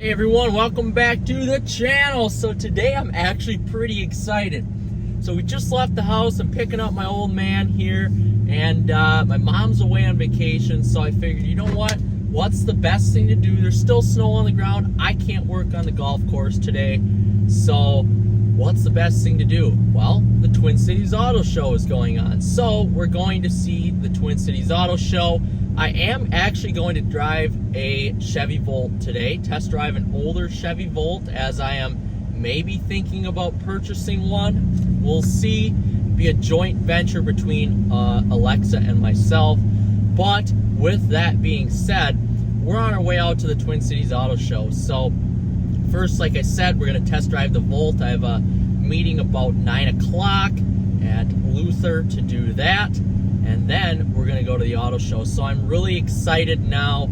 Hey everyone, welcome back to the channel. So today I'm actually pretty excited. So we just left the house. I'm picking up my old man here, and my mom's away on vacation, so I figured, you know what's the best thing to do? There's still snow on the ground. I can't work on the golf course today, so what's the best thing to do? Well, the Twin Cities Auto Show is going on, so we're going to see the Twin Cities Auto Show. I am actually going to drive a Chevy Volt today, test drive an older Chevy Volt, as I am maybe thinking about purchasing one. We'll see. Be a joint venture between Alexa and myself. But with that being said, we're on our way out to the Twin Cities Auto Show. So first, like I said, we're going to test drive the Volt. I have a meeting about 9 o'clock at Luther to do that. And then we're going to go to the auto show. So I'm really excited now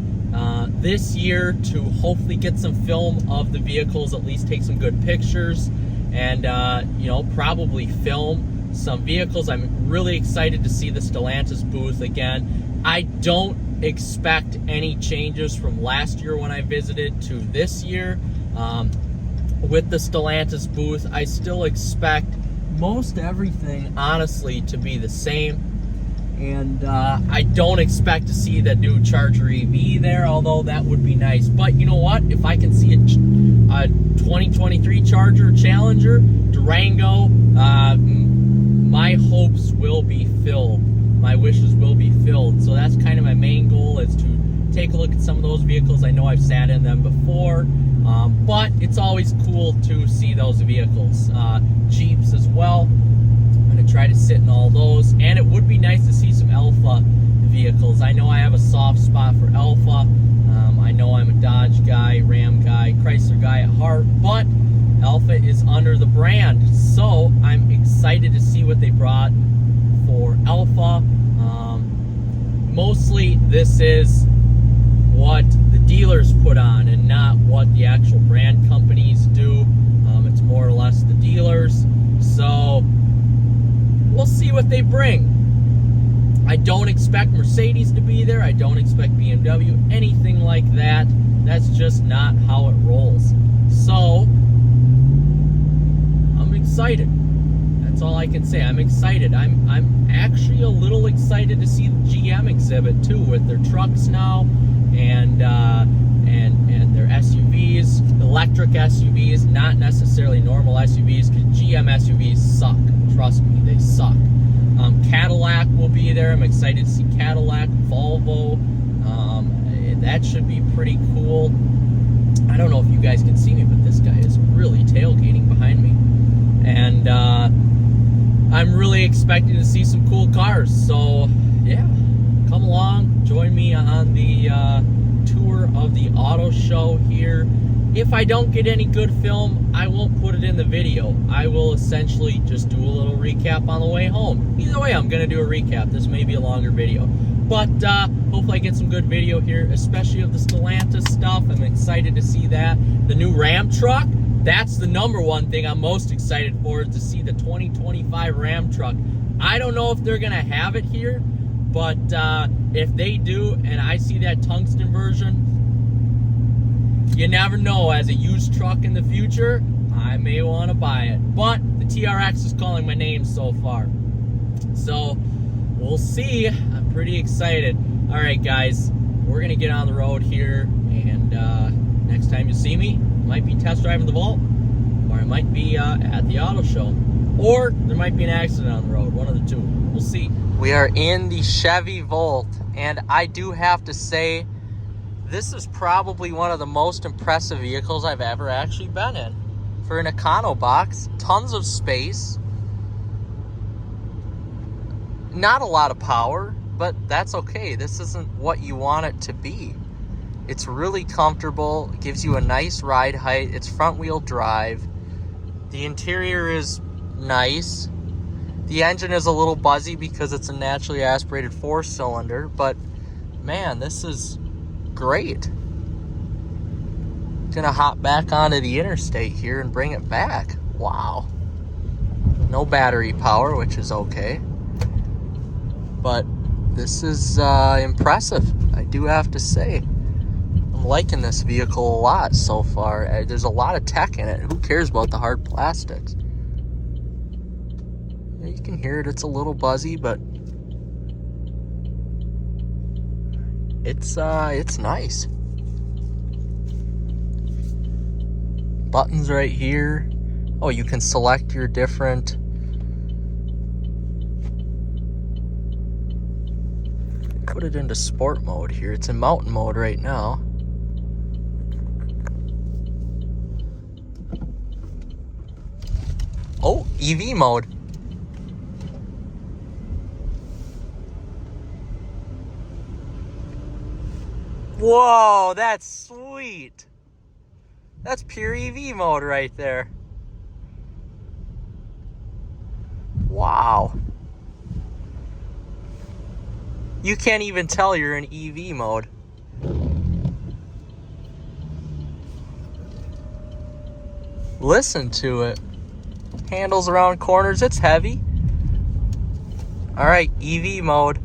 this year to hopefully get some film of the vehicles, at least take some good pictures, and probably film some vehicles. I'm really excited to see the Stellantis booth again. I don't expect any changes from last year when I visited to this year. With the Stellantis booth, I still expect most everything, honestly, to be the same. And I don't expect to see the new Charger EV there, although that would be nice. But you know what? If I can see a 2023 Charger, Challenger, Durango, my hopes will be filled. My wishes will be filled. So that's kind of my main goal, is to take a look at some of those vehicles. I know I've sat in them before, but it's always cool to see those vehicles. Jeeps as well. Try to sit in all those, and it would be nice to see some Alfa vehicles. I know I have a soft spot for Alfa. I know I'm a Dodge guy, Ram guy, Chrysler guy at heart, but Alfa is under the brand, so I'm excited to see what they brought for Alfa. Mostly this is what the dealers put on and not what the actual brand companies do. It's more or less the dealers, so we'll see what they bring. I don't expect Mercedes to be there. I don't expect BMW, anything like that. That's just not how it rolls. So, I'm excited. That's all I can say. I'm excited. I'm actually a little excited to see the GM exhibit too, with their trucks now and their SUVs, electric SUVs, not necessarily normal SUVs, because GM SUVs suck. Trust me, they suck. Cadillac will be there. I'm excited to see Cadillac, Volvo. That should be pretty cool. I don't know if you guys can see me, but this guy is really tailgating behind me. And I'm really expecting to see some cool cars. So, yeah, come along. Join me on the tour of the auto show here. If I don't get any good film, I won't put it in the video. I will essentially just do a little recap on the way home. Either way, I'm going to do a recap. This may be a longer video. But hopefully I get some good video here, especially of the Stellantis stuff. I'm excited to see that. The new Ram truck, that's the number one thing I'm most excited for, is to see the 2025 Ram truck. I don't know if they're going to have it here, but if they do and I see that tungsten version, you never know. As a used truck in the future, I may want to buy it. But the TRX is calling my name so far. So, we'll see. I'm pretty excited. Alright guys, we're going to get on the road here. And next time you see me, I might be test driving the Volt. Or I might be at the auto show. Or there might be an accident on the road. One of the two. We'll see. We are in the Chevy Volt. And I do have to say, this is probably one of the most impressive vehicles I've ever actually been in. For an Econo box, tons of space. Not a lot of power, but that's okay. This isn't what you want it to be. It's really comfortable. It gives you a nice ride height. It's front wheel drive. The interior is nice. The engine is a little buzzy because it's a naturally aspirated 4-cylinder, but man, this is great. Gonna hop back onto the interstate here and bring it back. Wow. No battery power, which is okay. But this is impressive, I do have to say. I'm liking this vehicle a lot so far. There's a lot of tech in it. Who cares about the hard plastics? Yeah, you can hear it. It's a little buzzy, but it's nice. Buttons right here. Oh, you can select your different put it into sport mode here. It's in mountain mode right now. Oh, EV mode. Whoa, that's sweet. That's pure EV mode right there. Wow. You can't even tell you're in EV mode. Listen to it. Handles around corners. It's heavy. All right, EV mode.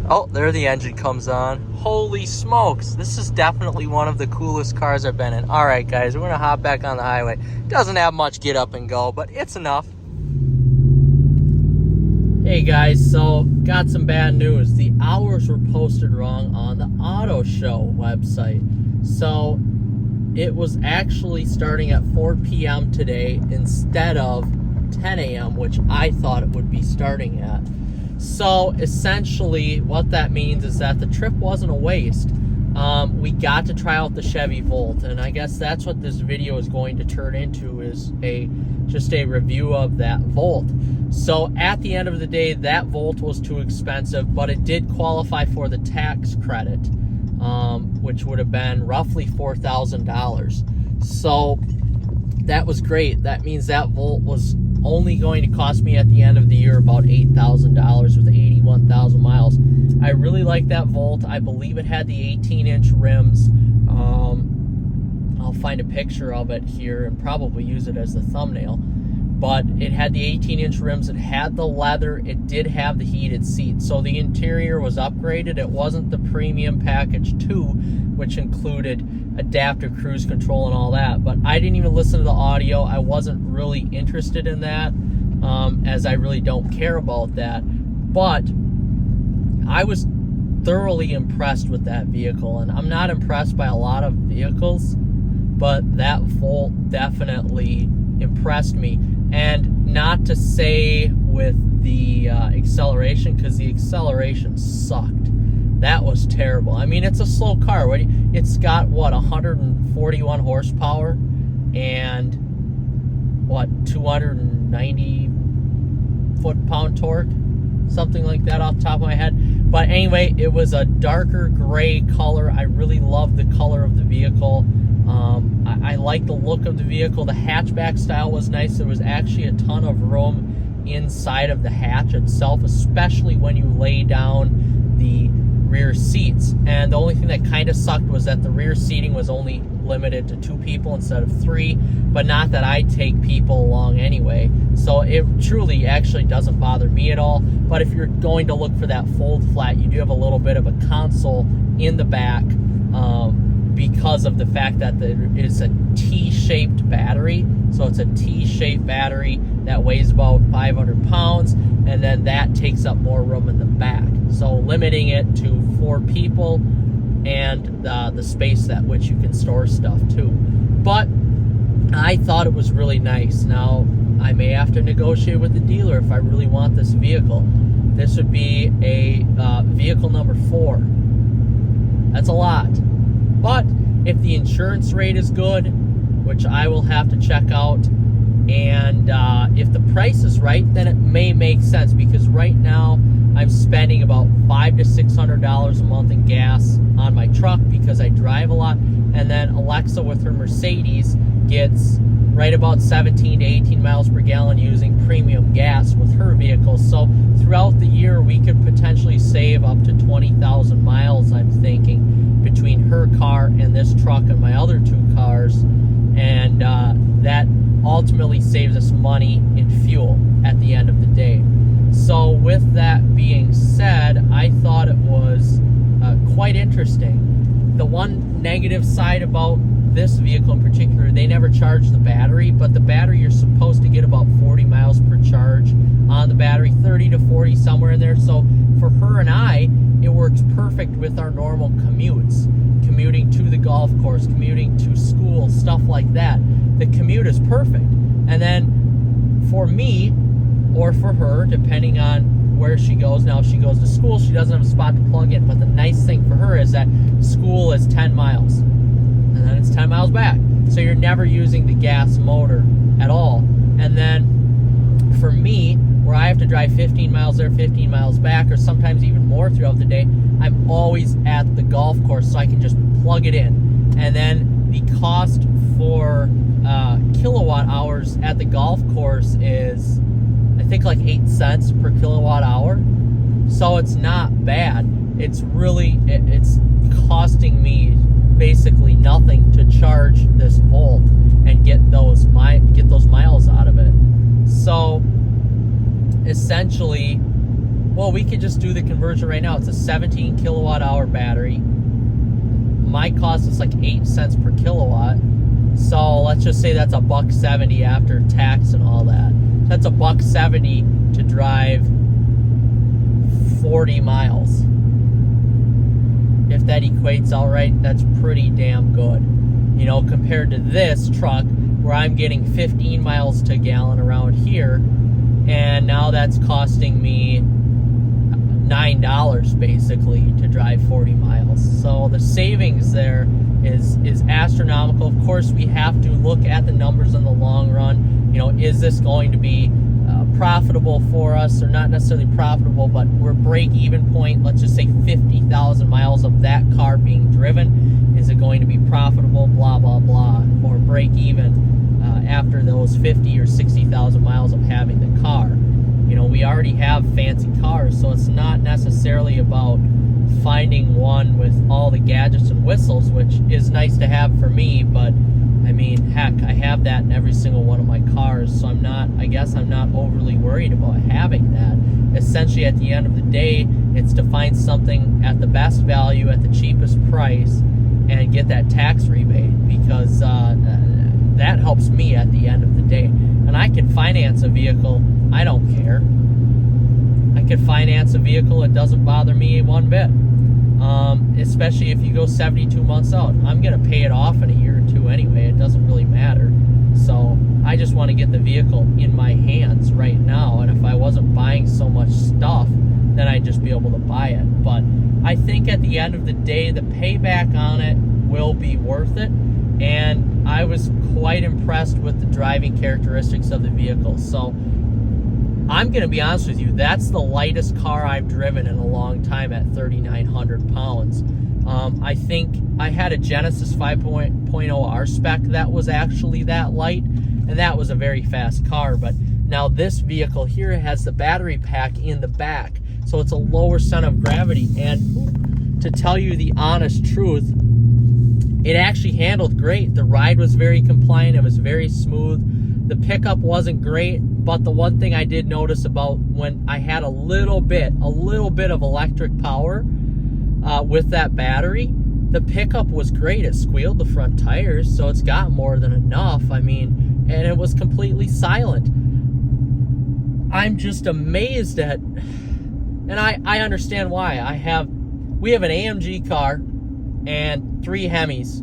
Oh, there the engine comes on. Holy smokes. This is definitely one of the coolest cars I've been in. All right, guys, we're going to hop back on the highway. Doesn't have much get up and go, but it's enough. Hey, guys, so got some bad news. The hours were posted wrong on the auto show website. So it was actually starting at 4 p.m. today instead of 10 a.m., which I thought it would be starting at. So essentially what that means is that the trip wasn't a waste. We got to try out the Chevy Volt, and I guess that's what this video is going to turn into, is just a review of that Volt. So at the end of the day, that Volt was too expensive, but it did qualify for the tax credit, which would have been roughly $4,000. So that was great. That means that Volt was only going to cost me at the end of the year about $8,000 with 81,000 miles. I really like that Volt. I believe it had the 18-inch rims. I'll find a picture of it here and probably use it as the thumbnail. But it had the 18-inch rims. It had the leather. It did have the heated seats. So the interior was upgraded. It wasn't the premium package 2, which included adaptive cruise control and all that. But I didn't even listen to the audio. I wasn't really interested in that, as I really don't care about that. But I was thoroughly impressed with that vehicle, and I'm not impressed by a lot of vehicles, but that Volt definitely impressed me. And not to say with the acceleration, because the acceleration sucked. That was terrible. I mean, it's a slow car. It's got, what, 141 horsepower and, what, 290 foot-pound torque? Something like that off the top of my head. But anyway, it was a darker gray color. I really loved the color of the vehicle. I like the look of the vehicle. The hatchback style was nice. There was actually a ton of room inside of the hatch itself, especially when you lay down the rear seats. And the only thing that kind of sucked was that the rear seating was only limited to 2 people instead of 3, but not that I take people along anyway. So it truly actually doesn't bother me at all. But if you're going to look for that fold flat, you do have a little bit of a console in the back, because of the fact that it's a T-shaped battery. So it's a T-shaped battery that weighs about 500 pounds, and then that takes up more room in the back. So limiting it to 4 people and the space that which you can store stuff too. But I thought it was really nice. Now, I may have to negotiate with the dealer if I really want this vehicle. This would be a vehicle number 4. That's a lot. But if the insurance rate is good, which I will have to check out, and if the price is right, then it may make sense, because right now I'm spending about $500 to $600 a month in gas on my truck because I drive a lot, and then Alexa with her Mercedes gets right about 17 to 18 miles per gallon using premium gas with her vehicle. So throughout the year, we could potentially save up to 20,000 miles, I'm thinking, between her car and this truck and my other 2 cars. And that ultimately saves us money in fuel at the end of the day. So with that being said, I thought it was quite interesting. The one negative side about this vehicle in particular, they never charge the battery, but the battery, you're supposed to get about 40 miles per charge on the battery, 30 to 40, somewhere in there. So for her and I, it works perfect with our normal commutes, commuting to the golf course, commuting to school, stuff like that. The commute is perfect. And then for me, or for her, depending on where she goes. Now, if she goes to school, she doesn't have a spot to plug in, but the nice thing for her is that school is 10 miles, and then it's 10 miles back. So you're never using the gas motor at all. And then for me, where I have to drive 15 miles there, 15 miles back, or sometimes even more throughout the day, I'm always at the golf course, so I can just plug it in. And then the cost for kilowatt hours at the golf course is, I think, like 8 cents per kilowatt hour. So it's not bad. It's costing me basically nothing to charge this Volt and get those miles out of it. So essentially, well, we could just do the conversion right now. It's a 17 kilowatt hour battery. My cost is like 8 cents per kilowatt. So let's just say that's $1.70 after tax and all that. That's $1.70 to drive 40 miles. If that equates all right, that's pretty damn good. You know, compared to this truck where I'm getting 15 miles to a gallon around here, and now that's costing me $9 basically to drive 40 miles. So the savings there is astronomical. Of course, we have to look at the numbers in the long run. You know, is this going to be profitable for us, or not necessarily profitable, but we're break-even point, let's just say 50,000 miles of that car being driven. Is it going to be profitable, blah, blah, blah, or break-even after those 50 or 60,000 miles of having the car? You know, we already have fancy cars, so it's not necessarily about finding one with all the gadgets and whistles, which is nice to have for me, but I mean, heck, I have that in every single one of my cars, so I guess I'm not overly worried about having that. Essentially, at the end of the day, it's to find something at the best value, at the cheapest price, and get that tax rebate, because that helps me at the end of the day. And I can finance a vehicle, I don't care. I can finance a vehicle, it doesn't bother me one bit. Especially if you go 72 months out. I'm going to pay it off in a year or two anyway. It doesn't really matter. So I just want to get the vehicle in my hands right now. And if I wasn't buying so much stuff, then I'd just be able to buy it. But I think at the end of the day, the payback on it will be worth it. And I was quite impressed with the driving characteristics of the vehicle. So I'm going to be honest with you, that's the lightest car I've driven in a long time at 3,900 pounds. I think I had a Genesis 5.0 R-Spec that was actually that light, and that was a very fast car. But now this vehicle here has the battery pack in the back, so it's a lower center of gravity. And to tell you the honest truth, it actually handled great. The ride was very compliant. It was very smooth. The pickup wasn't great, but the one thing I did notice about when I had a little bit of electric power with that battery, the pickup was great. It squealed the front tires, so it's got more than enough. I mean, and it was completely silent. I'm just amazed at, and I understand why. We have an AMG car and 3 Hemis,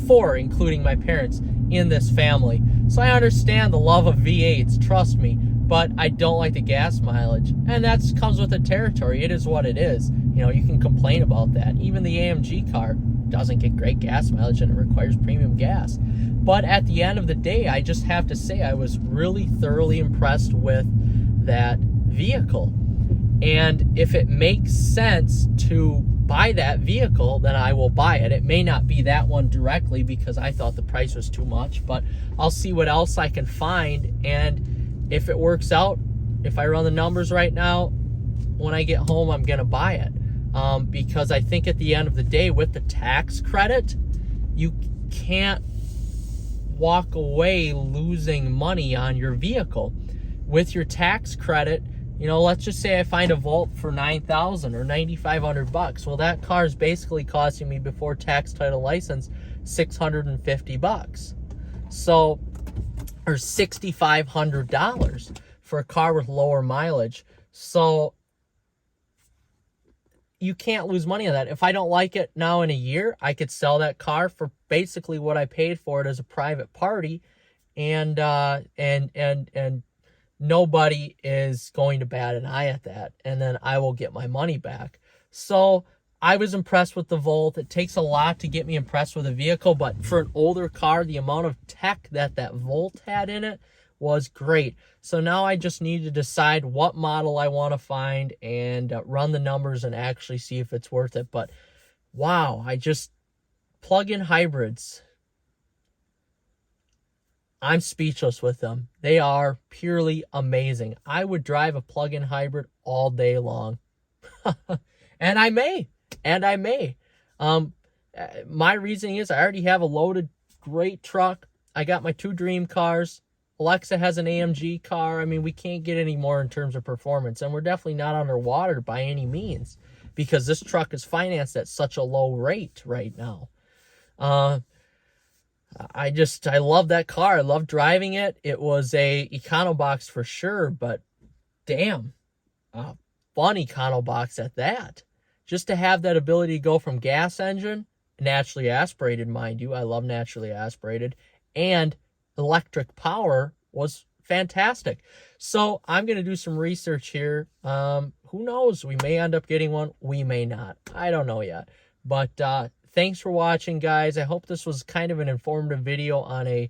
4 including my parents, in this family. So I understand the love of V8s, trust me, but I don't like the gas mileage. And that comes with the territory. It is what it is. You know, you can complain about that. Even the AMG car doesn't get great gas mileage and it requires premium gas. But at the end of the day, I just have to say I was really thoroughly impressed with that vehicle. And if it makes sense to buy that vehicle, then I will buy it. It may not be that one directly because I thought the price was too much, but I'll see what else I can find. And if it works out, if I run the numbers right now, when I get home, I'm going to buy it. Because I think at the end of the day, with the tax credit, you can't walk away losing money on your vehicle. With your tax credit, You know, let's just say I find a Volt for $9,000 or $9,500. Well, that car is basically costing me before tax, title, license $650. So, or $6,500 for a car with lower mileage. So you can't lose money on that. If I don't like it now in a year, I could sell that car for basically what I paid for it as a private party, and nobody is going to bat an eye at that, and then I will get my money back. So I was impressed with the Volt. It takes a lot to get me impressed with a vehicle, but for an older car, the amount of tech that Volt had in it was great. So now I just need to decide what model I want to find and run the numbers and actually see if it's worth it. But wow, plug-in hybrids, I'm speechless with them. They are purely amazing. I would drive a plug-in hybrid all day long. And I may. My reasoning is I already have a loaded great truck. I got my 2 dream cars. Alexa has an AMG car. I mean, we can't get any more in terms of performance. And we're definitely not underwater by any means, because this truck is financed at such a low rate right now. I love that car. I love driving it. It was a Econobox for sure, but damn, a fun Econobox at that. Just to have that ability to go from gas engine, naturally aspirated, mind you, I love naturally aspirated, and electric power was fantastic. So I'm going to do some research here. Who knows? We may end up getting one. We may not. I don't know yet. But thanks for watching, guys. I hope this was kind of an informative video on a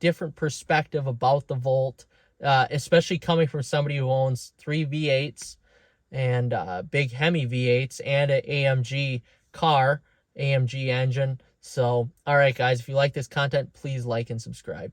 different perspective about the Volt, especially coming from somebody who owns 3 V8s and big Hemi V8s and an AMG car, AMG engine. So, all right, guys, if you like this content, please like and subscribe.